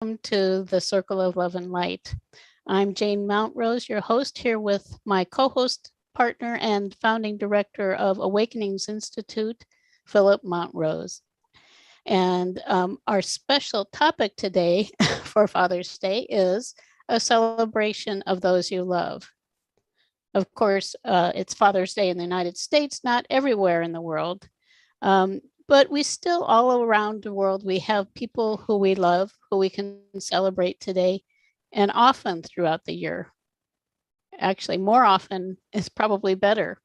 to the Circle of Love and Light. I'm Jane Mountrose, your host, here with my co-host, partner, and founding director of Awakenings Institute, Phillip Mountrose. And our special topic today for Father's Day is a celebration of those you love. Of course, it's Father's Day in the United States, not everywhere in the world. But we still, all around the world, we have people who we love, who we can celebrate today and often throughout the year. Actually, more often is probably better.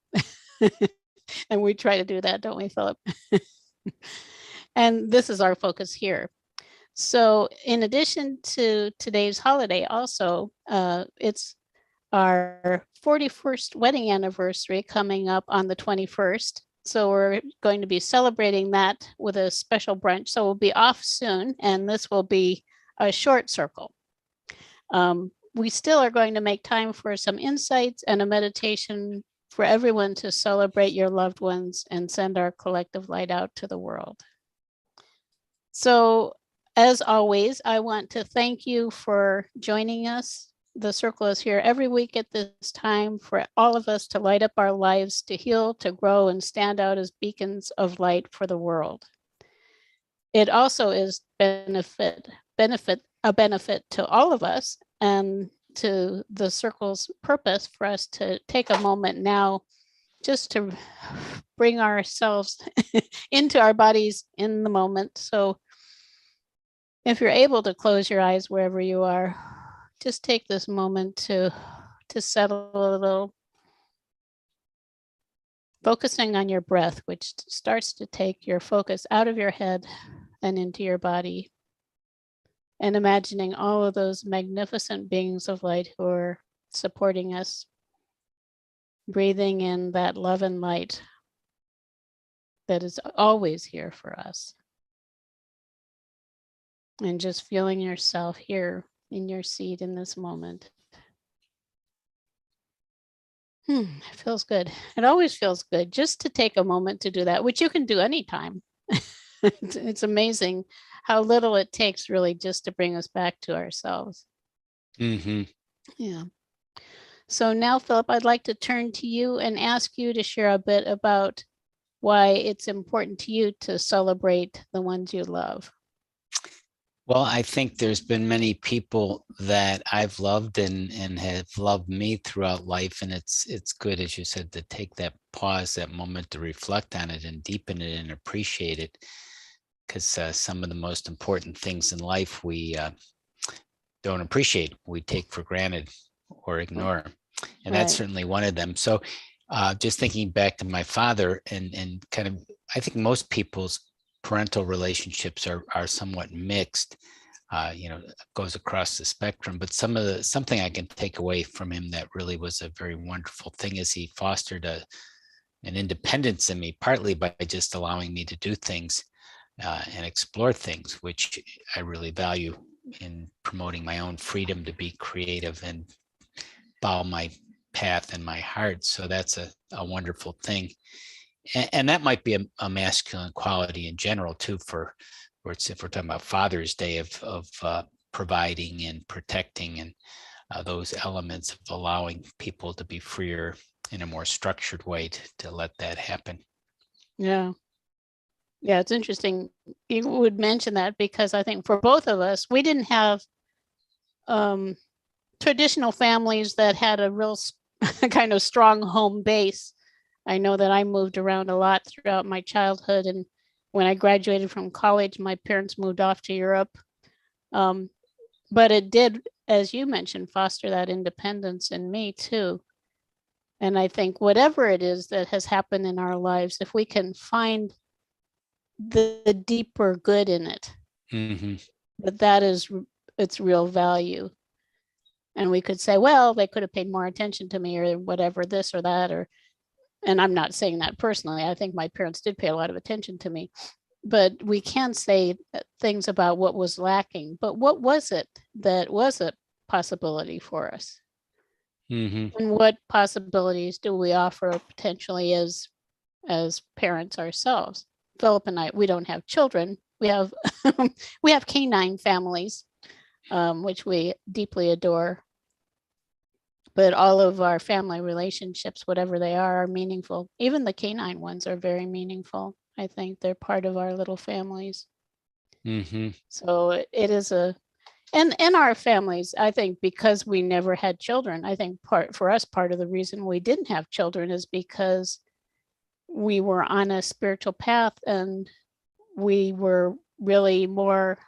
And we try to do that, don't we, Philip? And this is our focus here. So in addition to today's holiday, also, it's our 41st wedding anniversary coming up on the 21st. So we're going to be celebrating that with a special brunch. So we'll be off soon, and this will be a short circle. We still are going to make time for some insights and a meditation for everyone to celebrate your loved ones and send our collective light out to the world. So as always, I want to thank you for joining us. The circle is here every week at this time for all of us to light up our lives, to heal, to grow, and stand out as beacons of light for the world. It also is a benefit to all of us and to the circle's purpose for us to take a moment now just to bring ourselves into our bodies in the moment. So if you're able to close your eyes wherever you are, just take this moment to settle a little, focusing on your breath, which starts to take your focus out of your head and into your body, and imagining all of those magnificent beings of light who are supporting us, breathing in that love and light that is always here for us, and just feeling yourself here in your seat in this moment. It feels good. It always feels good just to take a moment to do that, which you can do anytime. It's amazing how little it takes really just to bring us back to ourselves. Mm-hmm. Yeah. So now, Philip, I'd like to turn to you and ask you to share a bit about why it's important to you to celebrate the ones you love. Well, I think there's been many people that I've loved and have loved me throughout life. And it's good, as you said, to take that pause, that moment to reflect on it and deepen it and appreciate it. Because some of the most important things in life we don't appreciate, we take for granted or ignore. And that's certainly one of them. So just thinking back to my father and kind of, I think most people's parental relationships are somewhat mixed, goes across the spectrum. But something I can take away from him that really was a very wonderful thing is he fostered an independence in me, partly by just allowing me to do things and explore things, which I really value in promoting my own freedom to be creative and follow my path and my heart. So that's a wonderful thing. And that might be a masculine quality in general too, if we're talking about Father's Day of providing and protecting and those elements of allowing people to be freer in a more structured way to let that happen. Yeah. Yeah, it's interesting you would mention that, because I think for both of us, we didn't have traditional families that had a real kind of strong home base. I know that I moved around a lot throughout my childhood, and when I graduated from college, my parents moved off to Europe. But it did, as you mentioned, foster that independence in me too. And I think whatever it is that has happened in our lives, if we can find the deeper good in it, that is its real value. And we could say, well, they could have paid more attention to me or whatever, this or that, and I'm not saying that personally. I think my parents did pay a lot of attention to me, but we can say things about what was lacking. But what was it that was a possibility for us? And what possibilities do we offer potentially as parents ourselves? Philip and I, we don't have children. We have we have canine families. which we deeply adore. But all of our family relationships, whatever they are meaningful. Even the canine ones are very meaningful. I think they're part of our little families. Mm-hmm. So it is and in our families, I think because we never had children, I think part of the reason we didn't have children is because we were on a spiritual path and we were really more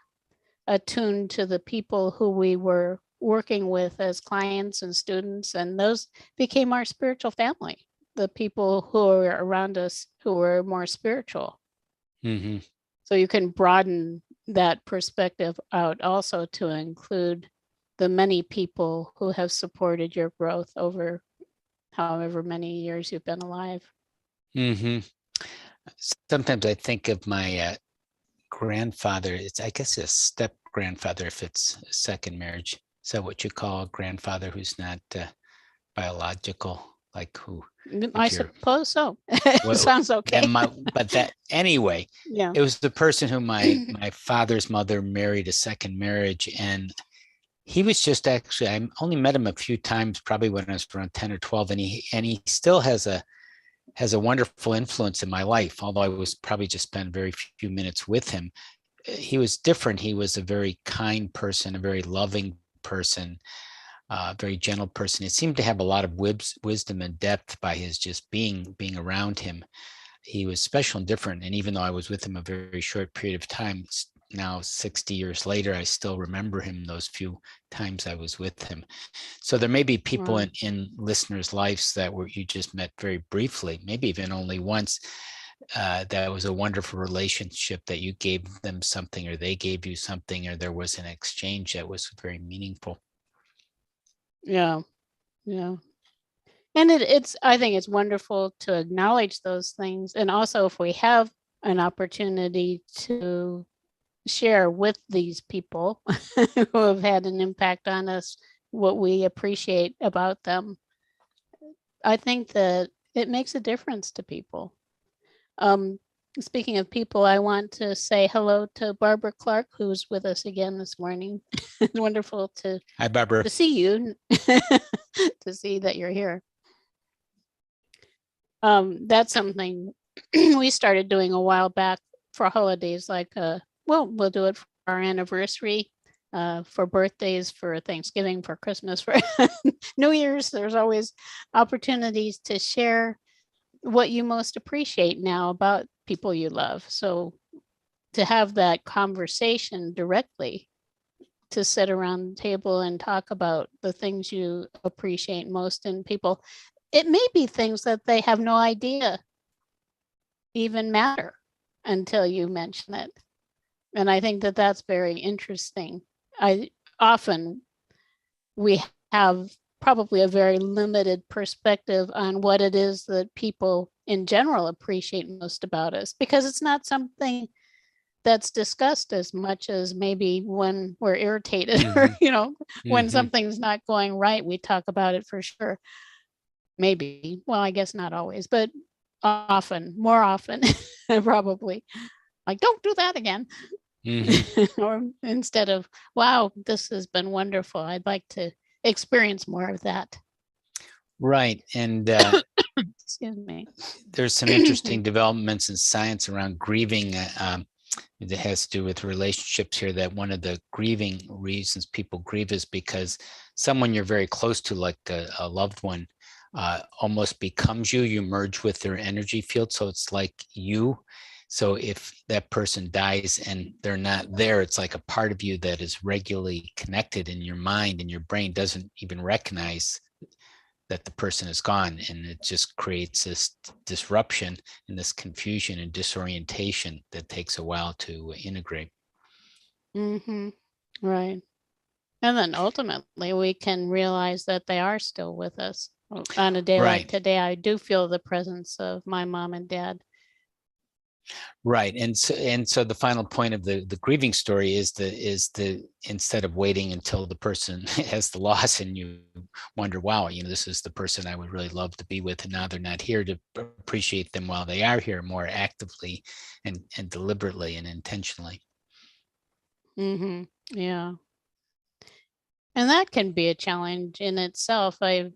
attuned to the people who we were working with as clients and students, and those became our spiritual family, the people who are around us who were more spiritual. Mm-hmm. So you can broaden that perspective out also to include the many people who have supported your growth over however many years you've been alive. Mm-hmm. Sometimes I think of my grandfather. It's, I guess, a step grandfather if it's a second marriage. Is that what you call a grandfather who's not biological? Like who? I If you're suppose so. well, Sounds okay. but that anyway, Yeah. it was the person who my father's mother married a second marriage, and he was just actually, I only met him a few times, probably when I was around 10 or 12, and he still has a wonderful influence in my life, although I was probably just spent very few minutes with him. He was different. He was a very kind person, a very loving person, very gentle person. He seemed to have a lot of wisdom and depth by his just being around him. He was special and different. And even though I was with him a very short period of time, now 60 years later, I still remember him those few times I was with him. So there may be people Wow. in listeners' lives that were you just met very briefly, maybe even only once. That was a wonderful relationship that you gave them something or they gave you something or there was an exchange that was very meaningful. Yeah. Yeah. And it's I think it's wonderful to acknowledge those things. And also if we have an opportunity to share with these people who have had an impact on us what we appreciate about them, I think that it makes a difference to people. Um, Speaking of people, I want to say hello to Barbara Clark, who's with us again this morning. It's wonderful Hi, Barbara. to see you, to see that you're here. That's something we started doing a while back for holidays, like we'll do it for our anniversary, for birthdays, for Thanksgiving, for Christmas, for New Year's. There's always opportunities to share what you most appreciate now about people you love. So to have that conversation directly, to sit around the table and talk about the things you appreciate most in people, it may be things that they have no idea even matter until you mention it. And I think that that's very interesting. I often we have probably a very limited perspective on what it is that people in general appreciate most about us because it's not something that's discussed as much as maybe when we're irritated or when something's not going right, we talk about it for sure. Maybe, well, I guess not always, but often, more often, probably, like, don't do that again. Or instead of, wow, this has been wonderful, I'd like to experience more of that. Right. And Excuse me. there's some interesting developments in science around grieving. It has to do with relationships here, that one of the grieving reasons people grieve is because someone you're very close to, like a loved one, almost becomes you. You merge with their energy field. So it's like you. So if that person dies and they're not there, it's like a part of you that is regularly connected in your mind, and your brain doesn't even recognize that the person is gone, and it just creates this disruption and this confusion and disorientation that takes a while to integrate. Mm-hmm. Right. And then ultimately we can realize that they are still with us. On a day like Right. today, I do feel the presence of my mom and dad. Right. And so the final point of the grieving story is the instead of waiting until the person has the loss and you wonder, wow, this is the person I would really love to be with, and now they're not here, to appreciate them while they are here more actively and deliberately and intentionally. Mm-hmm. Yeah. And that can be a challenge in itself. Philip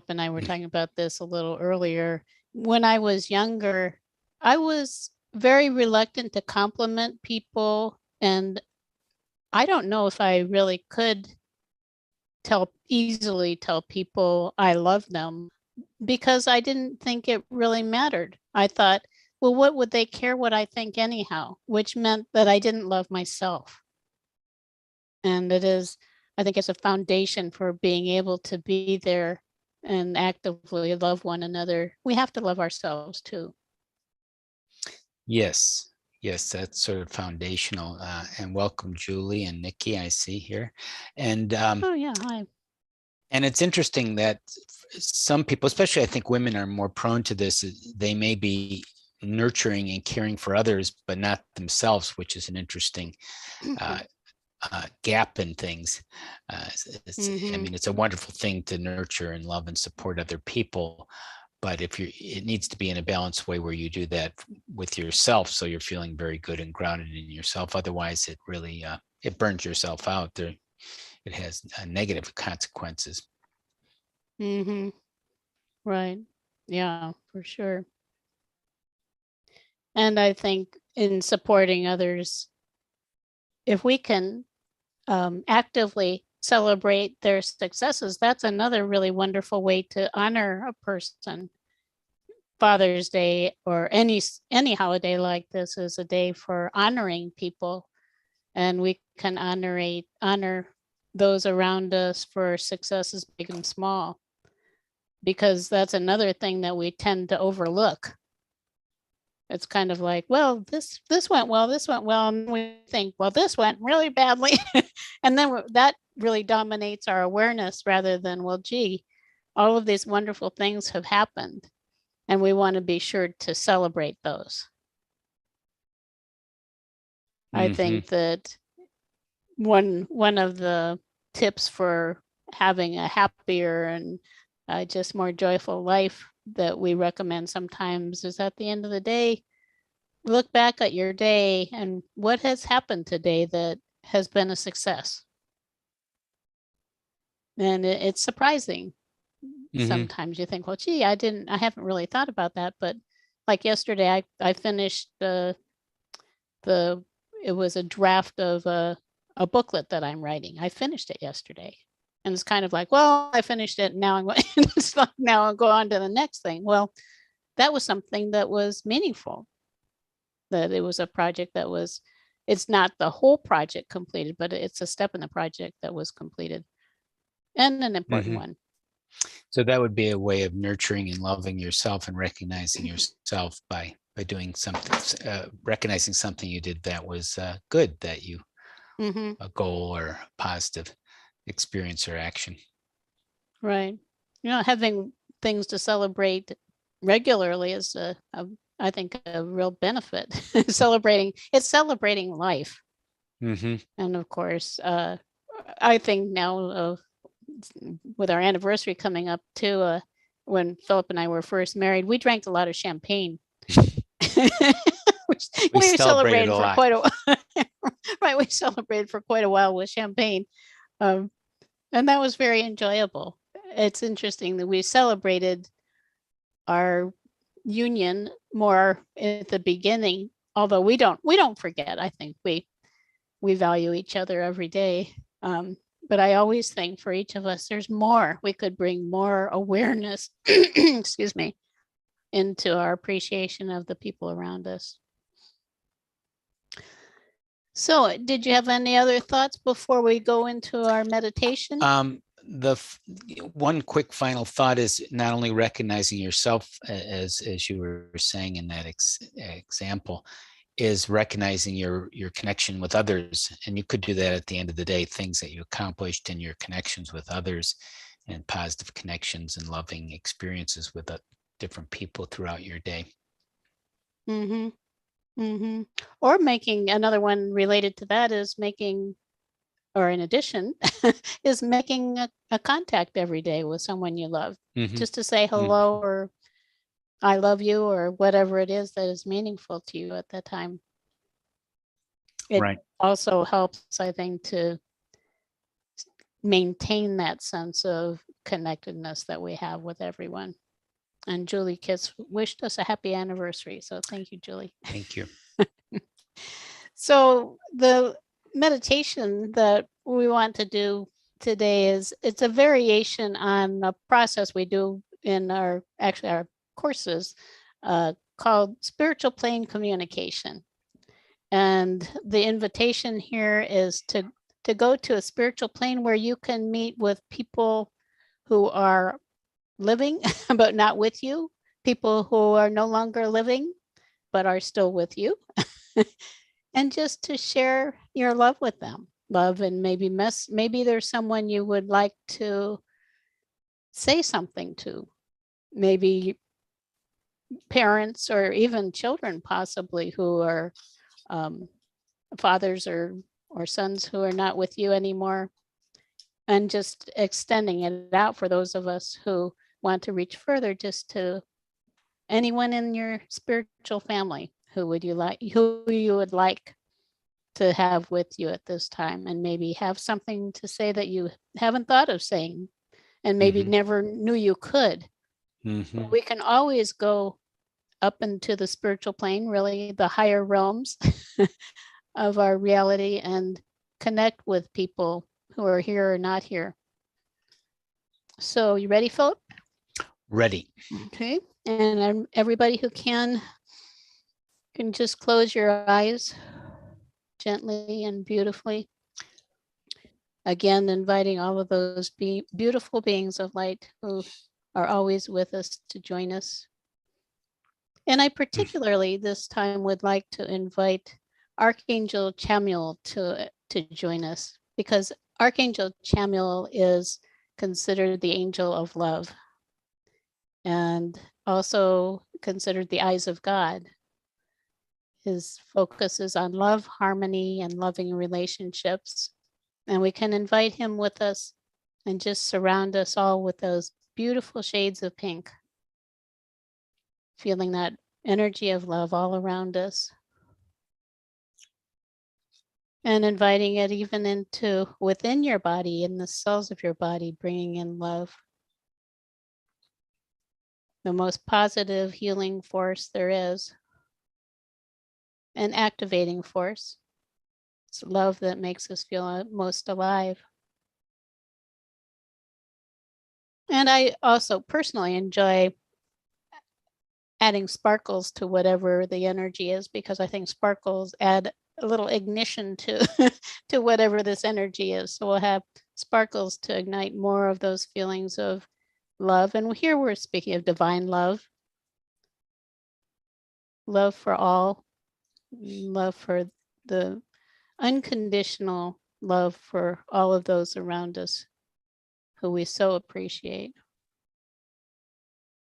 and I were talking about this a little earlier. When I was younger, I was very reluctant to compliment people, and I don't know if I really could easily tell people I love them because I didn't think it really mattered. I thought, well, what would they care what I think anyhow? Which meant that I didn't love myself. And I think it's a foundation for being able to be there and actively love one another. We have to love ourselves too. Yes, yes, that's sort of foundational. And welcome, Julie and Nikki, I see here. And Oh yeah, hi. and it's interesting that some people, especially I think women, are more prone to this. They may be nurturing and caring for others, but not themselves, which is an interesting gap in things. I mean, it's a wonderful thing to nurture and love and support other people, but it needs to be in a balanced way where you do that with yourself, so you're feeling very good and grounded in yourself. Otherwise, it really it burns yourself out. It has negative consequences. Right. Yeah, for sure. And I think in supporting others, if we can actively celebrate their successes, that's another really wonderful way to honor a person. Father's Day or any holiday like this is a day for honoring people, and we can honor those around us for successes big and small, because that's another thing that we tend to overlook. It's kind of like, well, this went well, and we think, well, this went really badly, and then that really dominates our awareness rather than, well, gee, all of these wonderful things have happened, and we want to be sure to celebrate those. I think that one of the tips for having a happier and just more joyful life that we recommend sometimes is, at the end of the day, look back at your day and what has happened today that has been a success. And it's surprising. Sometimes you think, well, gee, I haven't really thought about that. But like yesterday, I finished it was a draft of a booklet that I'm writing. I finished it yesterday. And it's kind of like, well, I finished it. Now I'm going, it's like, now I'll go on to the next thing. Well, that was something that was meaningful. That it was a project that was, it's not the whole project completed, but it's a step in the project that was completed, and an important one. So that would be a way of nurturing and loving yourself and recognizing yourself by doing something, recognizing something you did that was good, that you, a goal or a positive experience or action. Right. Having things to celebrate regularly is I think a real benefit. It's celebrating life. And of course, I think now with our anniversary coming up too, when Philip and I were first married, we drank a lot of champagne. we celebrated for quite a while. Right, we celebrated for quite a while with champagne, and that was very enjoyable. It's interesting that we celebrated our union more at the beginning, although we don't forget. I think we value each other every day. But I always think for each of us, there's more. We could bring more awareness, excuse me, into our appreciation of the people around us. So did you have any other thoughts before we go into our meditation? The one quick final thought is not only recognizing yourself, as you were saying in that example, is recognizing your connection with others. And you could do that at the end of the day, things that you accomplished in your connections with others, and positive connections and loving experiences with different people throughout your day. Or making another one related to that is making, or in addition, is making a contact every day with someone you love, just to say hello or I love you, or whatever it is that is meaningful to you at that time. It also helps, I think, to maintain that sense of connectedness that we have with everyone. And Julie Kiss wished us a happy anniversary. So thank you, Julie. Thank you. So the meditation that we want to do today is it's a variation on a process we do in our courses called spiritual plane communication. And the invitation here is to go to a spiritual plane where you can meet with people who are living but not with you, people who are no longer living but are still with you, and just to share your love with them. Love and maybe there's someone you would like to say something to, maybe parents or even children possibly who are um, fathers or sons who are not with you anymore, and just extending it out for those of us who want to reach further, just to anyone in your spiritual family who you would like to have with you at this time, and maybe have something to say that you haven't thought of saying and maybe never knew you could. We can always go up into the spiritual plane, really the higher realms of our reality, and connect with people who are here or not here. So you ready, Philip? Ready. Okay. And everybody who can just close your eyes gently and beautifully. Again, inviting all of those beautiful beings of light who are always with us to join us. And I particularly this time would like to invite Archangel Chamuel to join us, because Archangel Chamuel is considered the angel of love and also considered the eyes of God. His focus is on love, harmony, and loving relationships. And we can invite him with us and just surround us all with those beautiful shades of pink, feeling that energy of love all around us. And inviting it even into within your body, in the cells of your body, bringing in love. The most positive healing force there is. An activating force. It's love that makes us feel most alive. And I also personally enjoy adding sparkles to whatever the energy is, because I think sparkles add a little ignition to to whatever this energy is. So we'll have sparkles to ignite more of those feelings of love. And here we're speaking of divine love, love for all, love for the unconditional love for all of those around us who we so appreciate.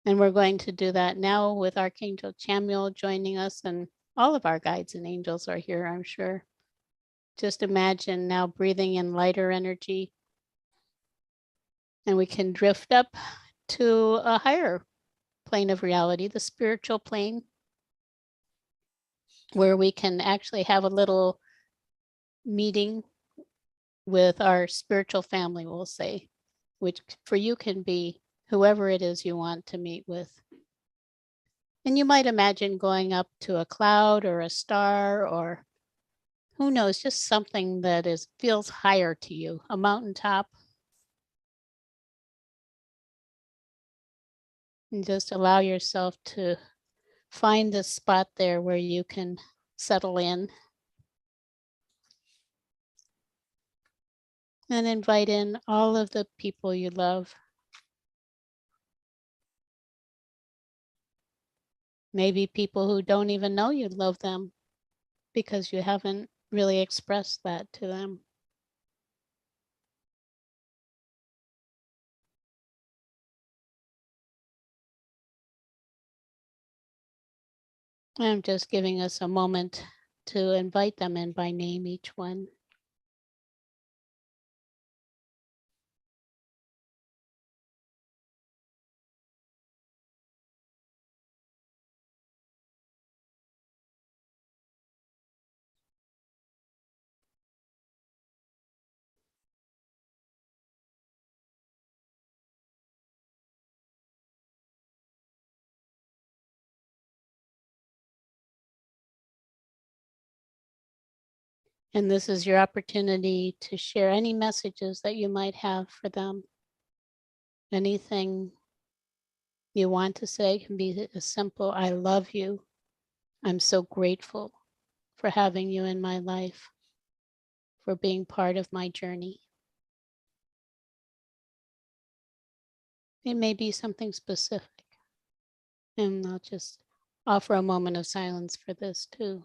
And we're going to do that now with Archangel Chamuel joining us, and all of our guides and angels are here, I'm sure. Just imagine now breathing in lighter energy, and we can drift up to a higher plane of reality, the spiritual plane, where we can actually have a little meeting with our spiritual family, we'll say, which for you can be whoever it is you want to meet with. And you might imagine going up to a cloud or a star, or who knows, just something that feels higher to you, a mountaintop. And just allow yourself to find a spot there where you can settle in. And invite in all of the people you love. Maybe people who don't even know you love them because you haven't really expressed that to them. I'm just giving us a moment to invite them in by name, each one. And this is your opportunity to share any messages that you might have for them. Anything you want to say can be as simple, I love you. I'm so grateful for having you in my life, for being part of my journey. It may be something specific. And I'll just offer a moment of silence for this too.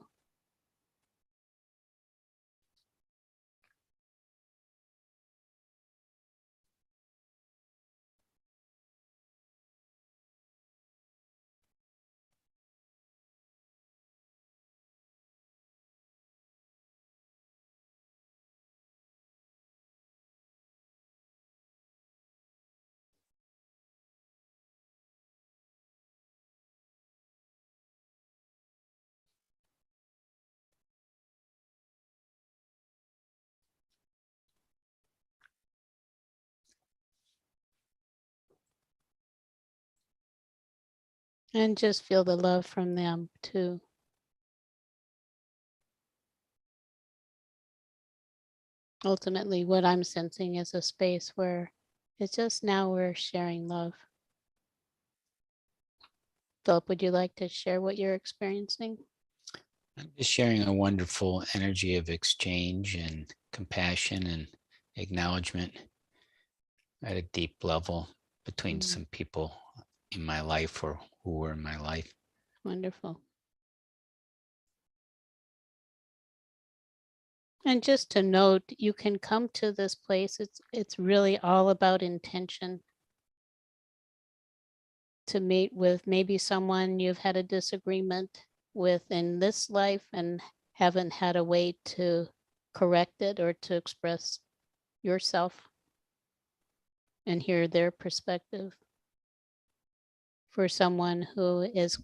And just feel the love from them too. Ultimately, what I'm sensing is a space where it's just now we're sharing love. Philip, would you like to share what you're experiencing? I'm just sharing a wonderful energy of exchange and compassion and acknowledgement at a deep level between some people in my life or who were in my life. Wonderful. And just to note, you can come to this place. It's really all about intention. To meet with maybe someone you've had a disagreement with in this life and haven't had a way to correct it or to express yourself and hear their perspective. For someone who is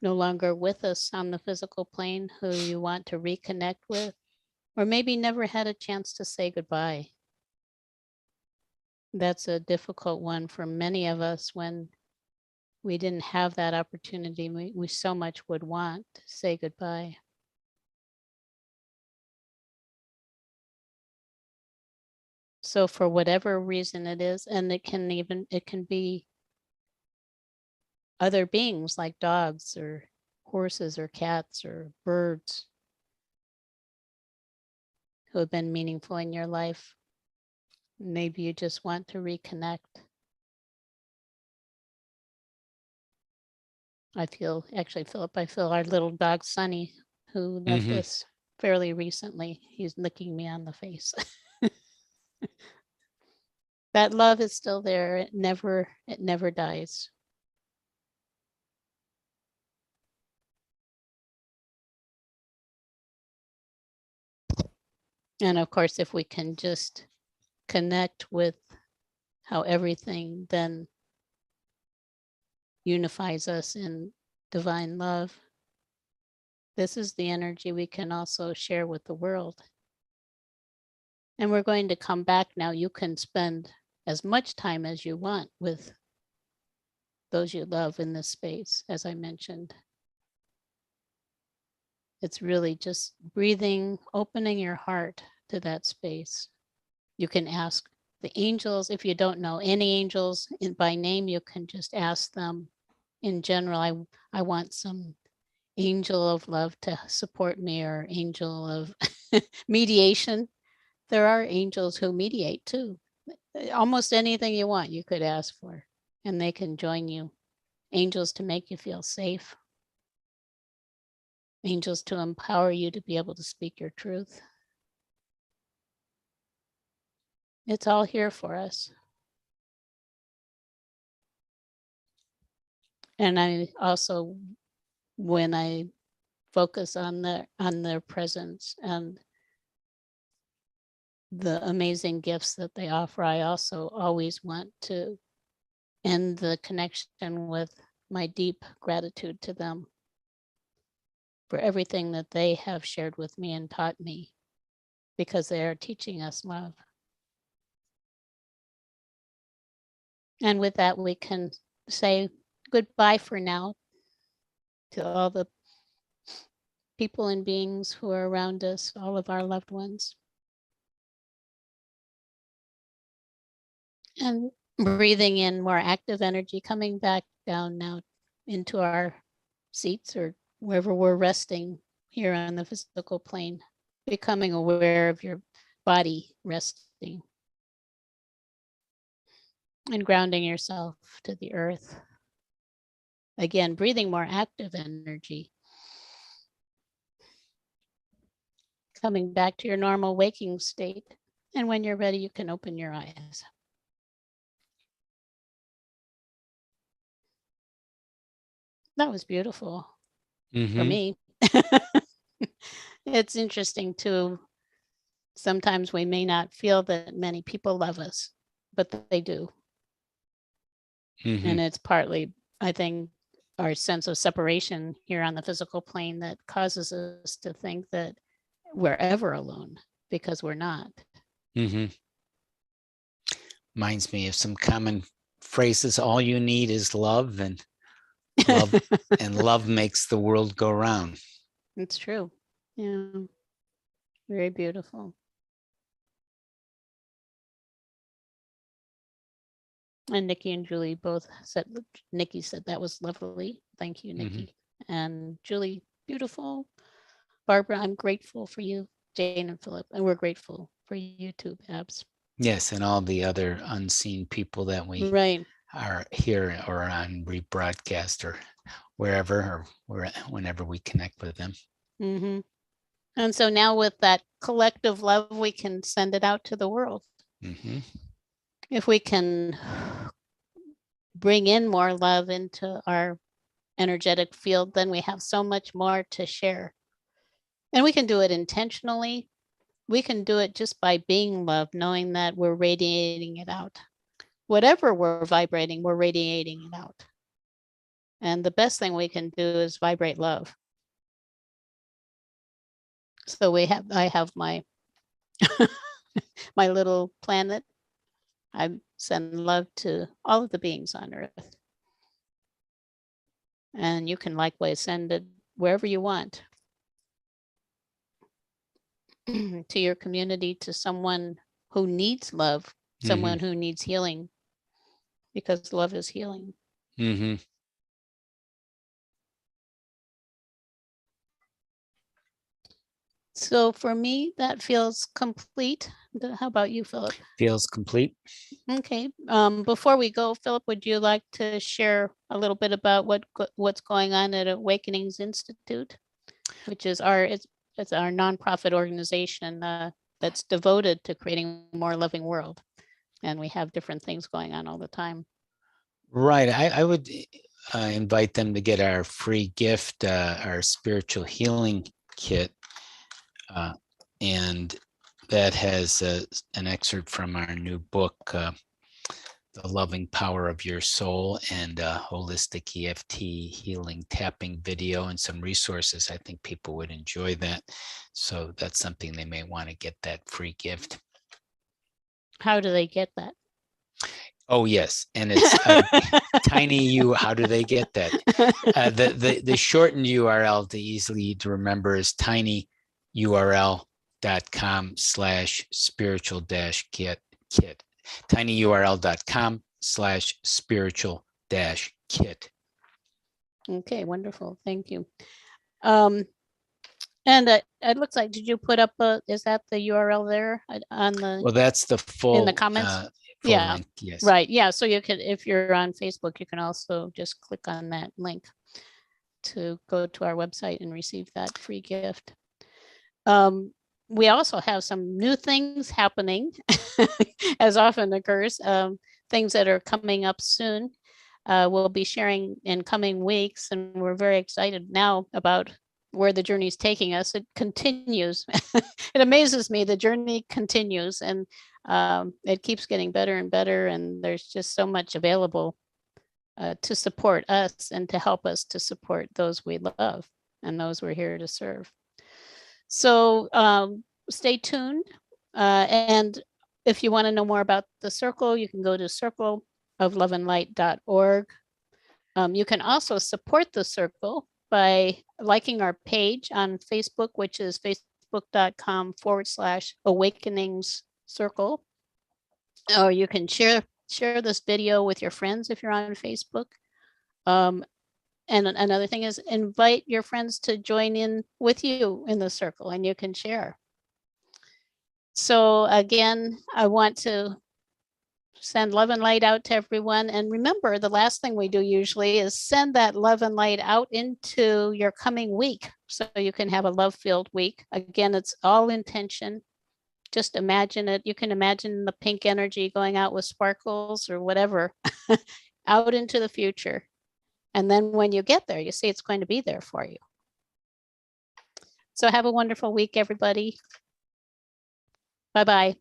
no longer with us on the physical plane, who you want to reconnect with, or maybe never had a chance to say goodbye. That's a difficult one for many of us when we didn't have that opportunity. We so much would want to say goodbye. So for whatever reason it is, and it can be other beings like dogs or horses or cats or birds who have been meaningful in your life. Maybe you just want to reconnect. Philip, I feel our little dog Sunny, who left us fairly recently, he's licking me on the face. That love is still there. It never dies. And of course, if we can just connect with how everything then unifies us in divine love, this is the energy we can also share with the world. And we're going to come back now. You can spend as much time as you want with those you love in this space, as I mentioned. It's really just breathing, opening your heart to that space. You can ask the angels, if you don't know any angels by name, you can just ask them in general. I want some angel of love to support me, or angel of mediation. There are angels who mediate too. Almost anything you want, you could ask for, and they can join you. Angels to make you feel safe. Angels to empower you to be able to speak your truth. It's all here for us. And I also, when I focus on their presence and the amazing gifts that they offer, I also always want to end the connection with my deep gratitude to them for everything that they have shared with me and taught me, because they are teaching us love. And with that, we can say goodbye for now to all the people and beings who are around us, all of our loved ones. And breathing in more active energy, coming back down now into our seats or wherever we're resting here on the physical plane, becoming aware of your body resting and grounding yourself to the earth. Again, breathing more active energy. Coming back to your normal waking state. And when you're ready, you can open your eyes. That was beautiful for me. It's interesting too. Sometimes we may not feel that many people love us, but they do. And it's partly, I think, our sense of separation here on the physical plane that causes us to think that we're ever alone, because we're not. Reminds me of some common phrases. All you need is love, and love makes the world go round. It's true. Yeah. Very beautiful. And Nikki and Julie both said, Nikki said that was lovely. Thank you, Nikki. And Julie, beautiful. Barbara, I'm grateful for you. Jane and Philip, and we're grateful for you too, Babs. Yes, and all the other unseen people that we are here or on rebroadcast or wherever or whenever we connect with them. And so now with that collective love, we can send it out to the world. If we can bring in more love into our energetic field, then we have so much more to share. And we can do it intentionally. We can do it just by being love, knowing that we're radiating it out. Whatever we're vibrating, we're radiating it out. And the best thing we can do is vibrate love. So I have my my little planet. I send love to all of the beings on Earth. And you can likewise send it wherever you want. To your community, to someone who needs love, someone who needs healing, because love is healing. So for me, that feels complete. How about you, Philip? Feels complete. Okay. Before we go, Philip, would you like to share a little bit about what's going on at Awakenings Institute, which is it's our nonprofit organization that's devoted to creating a more loving world, and we have different things going on all the time. Right. I would invite them to get our free gift, our spiritual healing kit. And that has an excerpt from our new book, The Loving Power of Your Soul, and holistic EFT healing tapping video and some resources. I think people would enjoy that. So that's something they may want to get, that free gift. How do they get that? Oh, yes. And it's tiny how do they get that? The shortened URL to easily to remember is tinyurl.com/spiritual-kit. tinyurl.com/spiritual-kit. Okay, wonderful. Thank you. And it looks like, did you put up is that the URL there on the? Well, that's the full in the comments. Yeah. Link, yes. Right. Yeah. So you could, if you're on Facebook, you can also just click on that link to go to our website and receive that free gift. We also have some new things happening, as often occurs, things that are coming up soon. We'll be sharing in coming weeks, and we're very excited now about where the journey is taking us. It continues. It amazes me. The journey continues, and it keeps getting better and better. And there's just so much available to support us and to help us to support those we love and those we're here to serve. So stay tuned. And if you want to know more about the circle, you can go to circleofloveandlight.org. You can also support the circle by liking our page on Facebook, which is facebook.com/awakenings circle. Or you can share this video with your friends if you're on Facebook. And another thing is invite your friends to join in with you in the circle, and you can share. So again, I want to send love and light out to everyone. And remember, the last thing we do usually is send that love and light out into your coming week, so you can have a love-filled week. Again, it's all intention. Just imagine it. You can imagine the pink energy going out with sparkles or whatever out into the future. And then when you get there, you see it's going to be there for you. So have a wonderful week, everybody. Bye-bye.